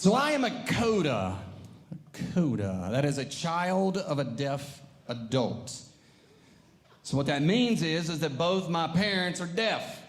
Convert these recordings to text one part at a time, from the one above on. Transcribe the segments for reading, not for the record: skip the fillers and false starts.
So I am a CODA. CODA. That is a child of a deaf adult. So what that means is that both my parents are deaf.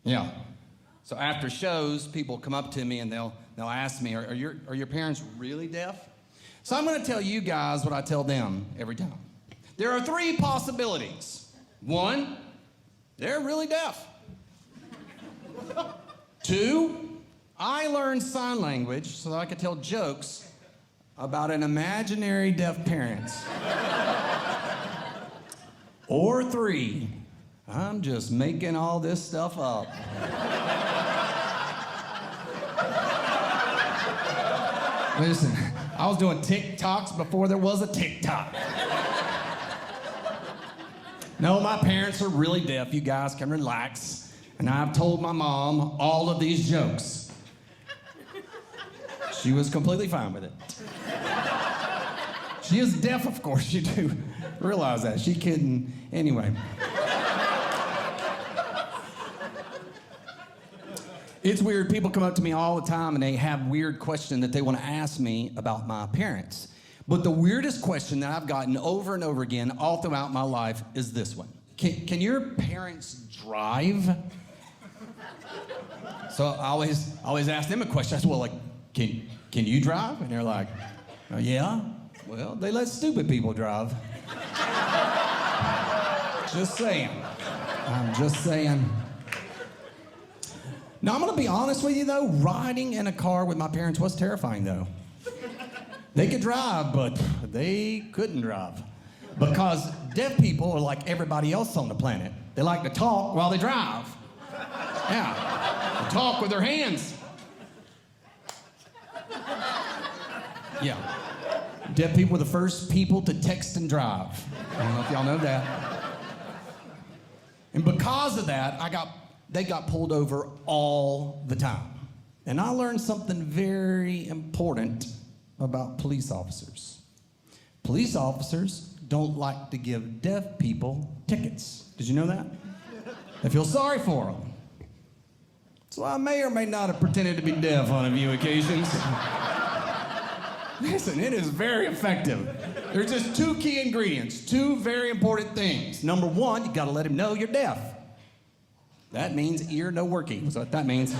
Yeah. So after shows, people come up to me and they'll ask me, are your parents really deaf? So I'm going to tell you guys what I tell them every time. There are three possibilities. One, they're really deaf. Two, I learned sign language so that I could tell jokes about an imaginary deaf parent. Or three, I'm just making all this stuff up. Listen, I was doing TikToks before there was a TikTok. No, my parents are really deaf. You guys can relax. And I've told my mom all of these jokes. She was completely fine with it. She is deaf, of course. You do realize that. She kidding. Anyway. It's weird. People come up to me all the time and they have weird questions that they want to ask me about my parents. But the weirdest question that I've gotten over and over again all throughout my life is this one. Can your parents drive? So I always ask them a question. I said, well, like, can you drive? And they're like, oh, yeah. Well, they let stupid people drive. Just saying. I'm just saying. Now, I'm going to be honest with you, though. Riding in a car with my parents was terrifying, though. They could drive, but they couldn't drive. Because deaf people are like everybody else on the planet. They like to talk while they drive. Yeah. They talk with their hands. Yeah. Deaf people were the first people to text and drive. I don't know if y'all know that. And because of that, they got pulled over all the time. And I learned something very important about police officers. Police officers don't like to give deaf people tickets. Did you know that? They feel sorry for them. So I may or may not have pretended to be deaf on a few occasions. Listen, it is very effective. There's just two key ingredients, two very important things. Number one, you gotta let him know you're deaf. That means ear no working. That's what that means.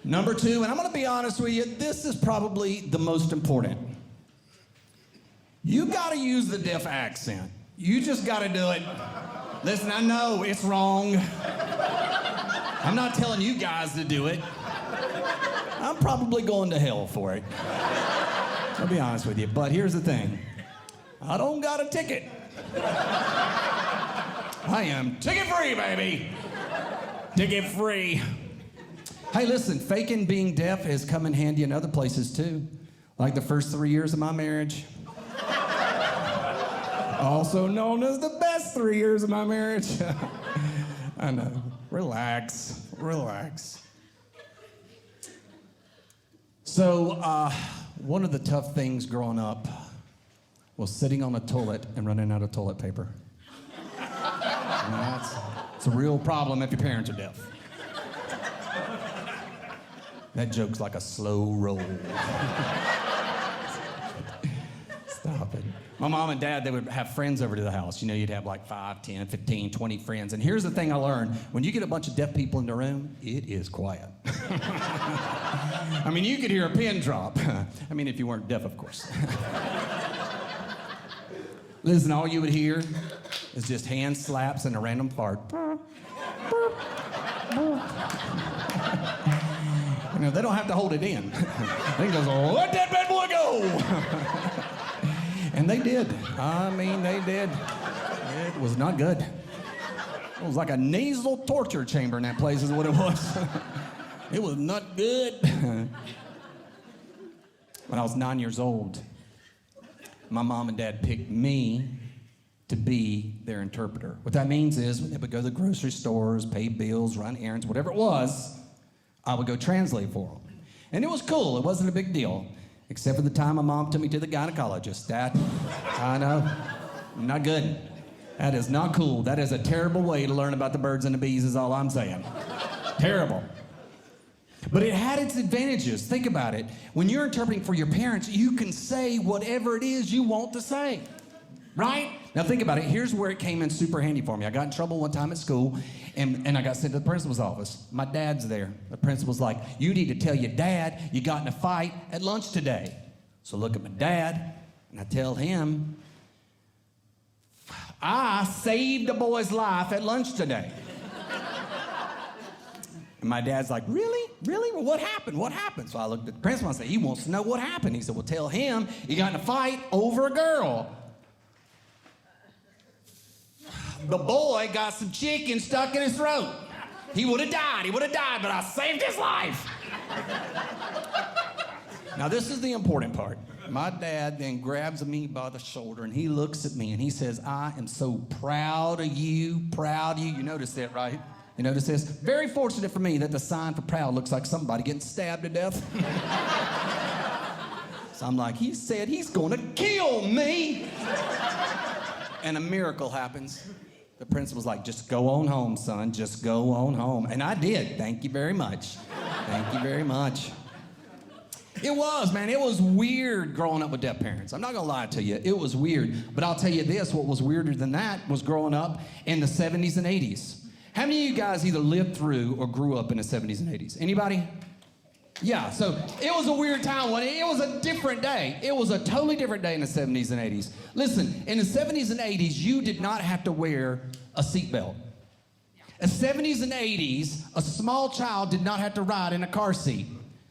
Number two, and I'm gonna be honest with you, this is probably the most important. You gotta use the deaf accent. You just gotta do it. Listen, I know it's wrong. I'm not telling you guys to do it. I'm probably going to hell for it. I'll be honest with you, but here's the thing. I don't got a ticket. I am ticket free, baby. Ticket free. Hey, listen, faking being deaf has come in handy in other places too. Like the first 3 years of my marriage. Also known as the best 3 years of my marriage. I know. Relax. Relax. So, one of the tough things growing up was sitting on a toilet and running out of toilet paper. It's a real problem if your parents are deaf. That joke's like a slow roll. Stop it. My mom and dad, they would have friends over to the house. You know, you'd have like 5, 10, 15, 20 friends. And here's the thing I learned. When you get a bunch of deaf people in the room, it is quiet. I mean, you could hear a pin drop. I mean, if you weren't deaf, of course. Listen, all you would hear is just hand slaps and a random fart. You know, they don't have to hold it in. They just go, let that bad boy go. And they did. I mean, they did. It was not good. It was like a nasal torture chamber in that place is what it was. It was not good. When I was 9 years old, my mom and dad picked me to be their interpreter. What that means is when they would go to the grocery stores, pay bills, run errands, whatever it was, I would go translate for them. And it was cool. It wasn't a big deal. Except for the time my mom took me to the gynecologist. That, I know, not good. That is not cool. That is a terrible way to learn about the birds and the bees is all I'm saying. Terrible. But it had its advantages. Think about it. When you're interpreting for your parents, you can say whatever it is you want to say. Right? Now think about it. Here's where it came in super handy for me. I got in trouble one time at school, and I got sent to the principal's office. My dad's there. The principal's like, you need to tell your dad you got in a fight at lunch today. So look at my dad, and I tell him, I saved a boy's life at lunch today. And my dad's like, really? Really? Well, what happened? What happened? So I looked at the principal and I said, he wants to know what happened. He said, well, tell him you got in a fight over a girl. The boy got some chicken stuck in his throat. He would have died, but I saved his life. Now, this is the important part. My dad then grabs me by the shoulder, and he looks at me, and he says, I am so proud of you, proud of you. You notice that, right? You notice this? Very fortunate for me that the sign for proud looks like somebody getting stabbed to death. So I'm like, he said he's going to kill me. And a miracle happens. The principal's like, just go on home, son. Just go on home. And I did. Thank you very much. Thank you very much. It was, man. It was weird growing up with deaf parents. I'm not going to lie to you. It was weird. But I'll tell you this, what was weirder than that was growing up in the 70s and 80s. How many of you guys either lived through or grew up in the 70s and 80s? Anybody? Yeah, so it was a weird time. It was a different day. It was a totally different day in the 70s and 80s. Listen, in the 70s and 80s, you did not have to wear a seatbelt. In the 70s and 80s, a small child did not have to ride in a car seat.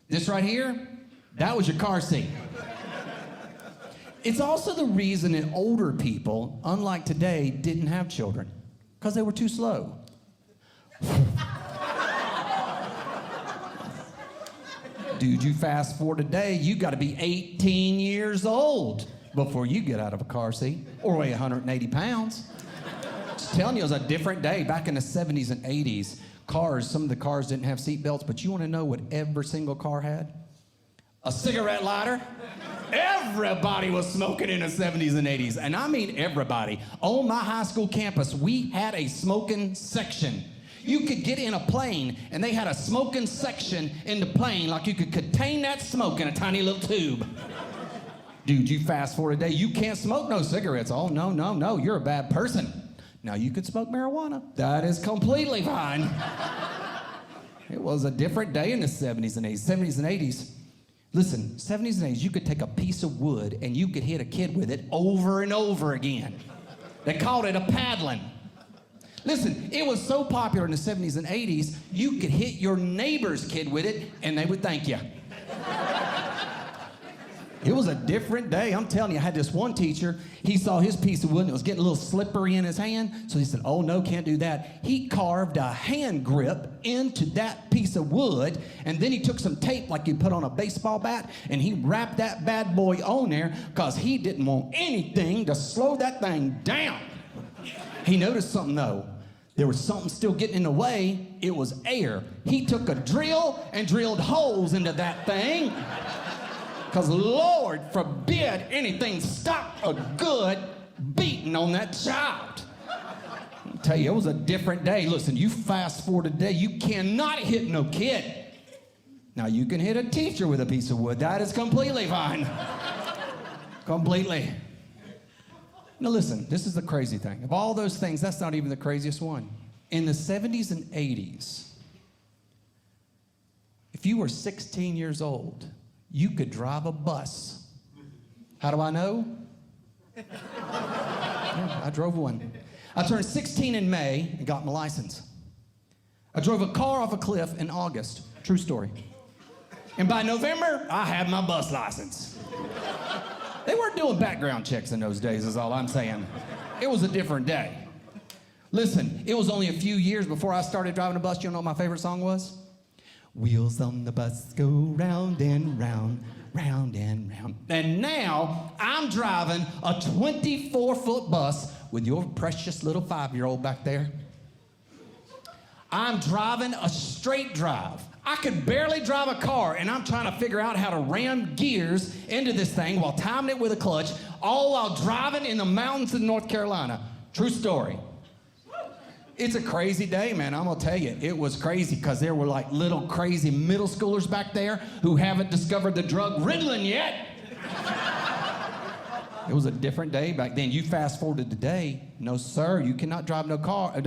This right here, that was your car seat. It's also the reason that older people, unlike today, didn't have children, because they were too slow. Dude, you fast forward today, you got to be 18 years old before you get out of a car seat or weigh 180 pounds. Just telling you, it was a different day. Back in the 70s and 80s, some of the cars didn't have seat belts, but you want to know what every single car had? A cigarette lighter. Everybody was smoking in the 70s and 80s, and I mean everybody. On my high school campus, we had a smoking section. You could get in a plane, and they had a smoking section in the plane, like you could contain that smoke in a tiny little tube. Dude, you fast forward today, you can't smoke no cigarettes. Oh, no, you're a bad person. Now, you could smoke marijuana. That is completely fine. It was a different day in the 70s and 80s. 70s and 80s. Listen, 70s and 80s, you could take a piece of wood, and you could hit a kid with it over and over again. They called it a paddling. Listen, it was so popular in the 70s and 80s, you could hit your neighbor's kid with it, and they would thank you. It was a different day. I'm telling you, I had this one teacher, he saw his piece of wood, and it was getting a little slippery in his hand, so he said, oh, no, can't do that. He carved a hand grip into that piece of wood, and then he took some tape like you put on a baseball bat, and he wrapped that bad boy on there because he didn't want anything to slow that thing down. He noticed something, though. There was something still getting in the way. It was air. He took a drill and drilled holes into that thing. Because Lord forbid anything stop a good beating on that child. I'll tell you, it was a different day. Listen, you fast forward today, you cannot hit no kid. Now, you can hit a teacher with a piece of wood. That is completely fine. Completely. Now listen, this is the crazy thing. Of all those things, that's not even the craziest one. In the 70s and 80s, if you were 16 years old, you could drive a bus. How do I know? Yeah, I drove one. I turned 16 in May and got my license. I drove a car off a cliff in August. True story. And by November, I had my bus license. They weren't doing background checks in those days, is all I'm saying. It was a different day. Listen, it was only a few years before I started driving a bus. You know what my favorite song was? Wheels on the bus go round and round, round and round. And now I'm driving a 24-foot bus with your precious little 5-year-old back there. I'm driving a straight drive. I could barely drive a car, and I'm trying to figure out how to ram gears into this thing while timing it with a clutch, all while driving in the mountains of North Carolina. True story. It's a crazy day, man. I'm gonna tell you, it was crazy because there were like little crazy middle schoolers back there who haven't discovered the drug Ritalin yet. It was a different day back then. You fast forward to today, no sir, you cannot drive no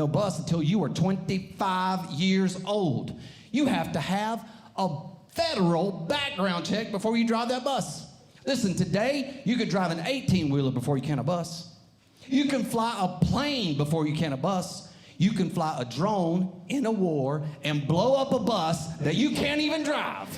bus until you are 25 years old. You have to have a federal background check before you drive that bus. Listen, today, you could drive an 18-wheeler before you can a bus. You can fly a plane before you can a bus. You can fly a drone in a war and blow up a bus that you can't even drive.